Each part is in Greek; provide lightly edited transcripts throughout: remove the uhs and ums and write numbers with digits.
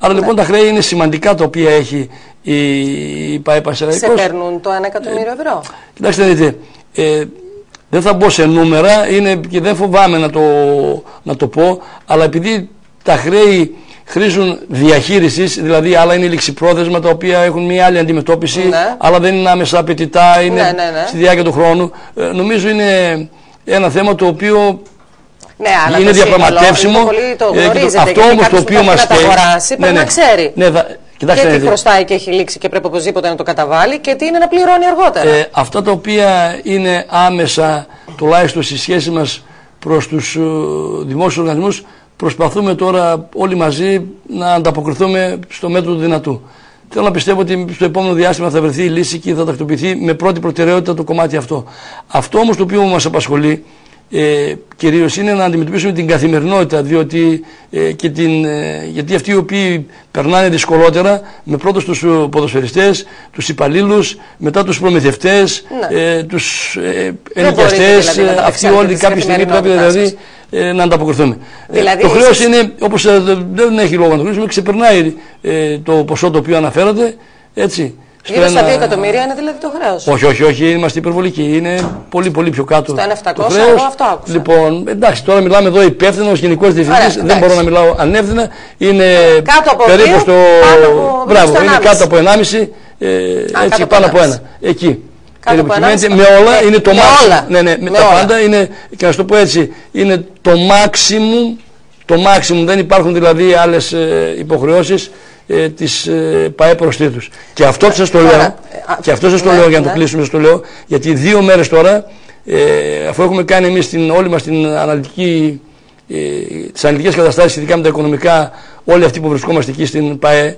Άρα λοιπόν τα χρέη είναι σημαντικά τα οποία έχει η ΠΑΕ Πανσεραϊκός. Σε παίρνουν το 1 εκατομμύριο ευρώ. Κοιτάξτε, δείτε, δεν θα μπω σε νούμερα και δεν φοβάμαι να το πω, αλλά επειδή τα χρέη χρήζουν διαχείρισης, δηλαδή άλλα είναι ληξιπρόθεσμα τα οποία έχουν μια άλλη αντιμετώπιση, άλλα δεν είναι άμεσα απαιτητά, είναι στη διάρκεια του χρόνου. Νομίζω είναι ένα θέμα το οποίο είναι διαπραγματεύσιμο. Αυτό όμως το οποίο μας καίει, πρέπει να ξέρει και τι χρωστάει και έχει λήξει και πρέπει οπωσδήποτε να το καταβάλει και τι είναι να πληρώνει αργότερα. Αυτά τα οποία είναι άμεσα, τουλάχιστον στη σχέση μας προς τους δημόσιους οργανισμούς, προσπαθούμε τώρα όλοι μαζί να ανταποκριθούμε στο μέτρο του δυνατού. Θέλω να πιστεύω ότι στο επόμενο διάστημα θα βρεθεί η λύση και θα τακτοποιηθεί με πρώτη προτεραιότητα το κομμάτι αυτό. Αυτό όμως το οποίο μας απασχολεί κυρίως είναι να αντιμετωπίσουμε την καθημερινότητα, διότι γιατί αυτοί οι οποίοι περνάνε δυσκολότερα, με πρώτος τους ποδοσφαιριστές, τους υπαλλήλους, μετά τους προμηθευτές, τους ενοικιαστές, αυτοί όλοι κάποια στιγμή πρέπει δηλαδή να ανταποκριθούμε. Το χρέος είναι, όπως δεν έχει λόγο να το χρήσουμε, ξεπερνάει το ποσό το οποίο αναφέρατε, έτσι. Γύρω στα 2 εκατομμύρια είναι δηλαδή το χρέος. Όχι, είμαστε υπερβολικοί. Είναι πολύ πιο κάτω. Στο 1.700 εγώ αυτό άκουσα. Λοιπόν, εντάξει, τώρα μιλάμε εδώ υπεύθυνο ως γενικός διευθυντής. Δεν μπορώ να μιλάω ανεύθυνα. Είναι κάτω από περίπου 2, στο. Μπράβο, είναι κάτω από 1,5. Έτσι, πάνω από 1. Εκεί. Με όλα είναι το maximum. Ναι, με τα πάντα είναι, και να σου το πω έτσι, είναι το maximum. Το maximum, δεν υπάρχουν δηλαδή άλλες υποχρεώσεις της ΠΑΕ προς τρίτους. Και αυτό σας το λέω, για να το κλείσουμε, σας το λέω, γιατί 2 μέρες τώρα, αφού έχουμε κάνει εμείς όλη μας την αναλυτική, τις αναλυτικές καταστάσεις ειδικά με τα οικονομικά, όλοι αυτοί που βρισκόμαστε εκεί στην ΠΑΕ.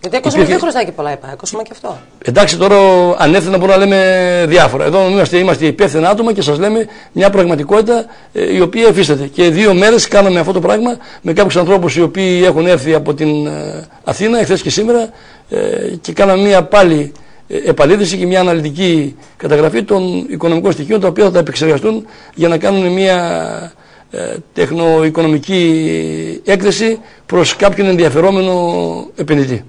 Γιατί ακούσαμε δεν χρωστάει και πολλά η ΠΑΕ, ακούσαμε και αυτό. Εντάξει, τώρα ανεύθυνα μπορούμε να λέμε διάφορα. Εδώ είμαστε υπεύθυνα άτομα και σας λέμε μια πραγματικότητα η οποία εφίσταται. Και 2 μέρες κάναμε αυτό το πράγμα με κάποιους ανθρώπους οι οποίοι έχουν έρθει από την Αθήνα, εχθές και σήμερα, και κάναμε μια πάλι επαλήθευση και μια αναλυτική καταγραφή των οικονομικών στοιχείων, τα οποία θα τα επεξεργαστούν για να κάνουν μια τεχνοοικονομική έκθεση προς κάποιον ενδιαφερόμενο επενδυτή.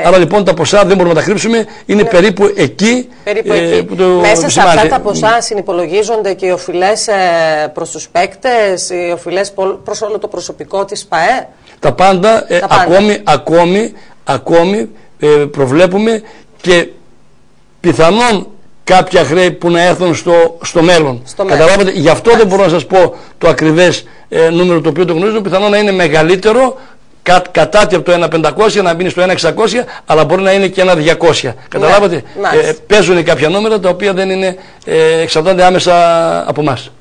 Άρα λοιπόν τα ποσά δεν μπορούμε να τα κρύψουμε, είναι περίπου εκεί. Που το μέσα σε αυτά τα ποσά συνυπολογίζονται και οι οφειλές προς τους παίκτες, οι οφειλές προς όλο το προσωπικό της ΠΑΕ. Τα πάντα, ακόμη προβλέπουμε και πιθανόν κάποια χρέη που να έρθουν στο μέλλον. Καταλάβατε, γι' αυτό δεν μπορώ να σας πω το ακριβές νούμερο το οποίο το γνωρίζω, πιθανόν να είναι μεγαλύτερο, κατάτι από το 1.500 να μπει στο 1.600, αλλά μπορεί να είναι και 1.200. Καταλάβατε, παίζουν κάποια νούμερα τα οποία δεν είναι, εξαρτάται άμεσα από εμάς.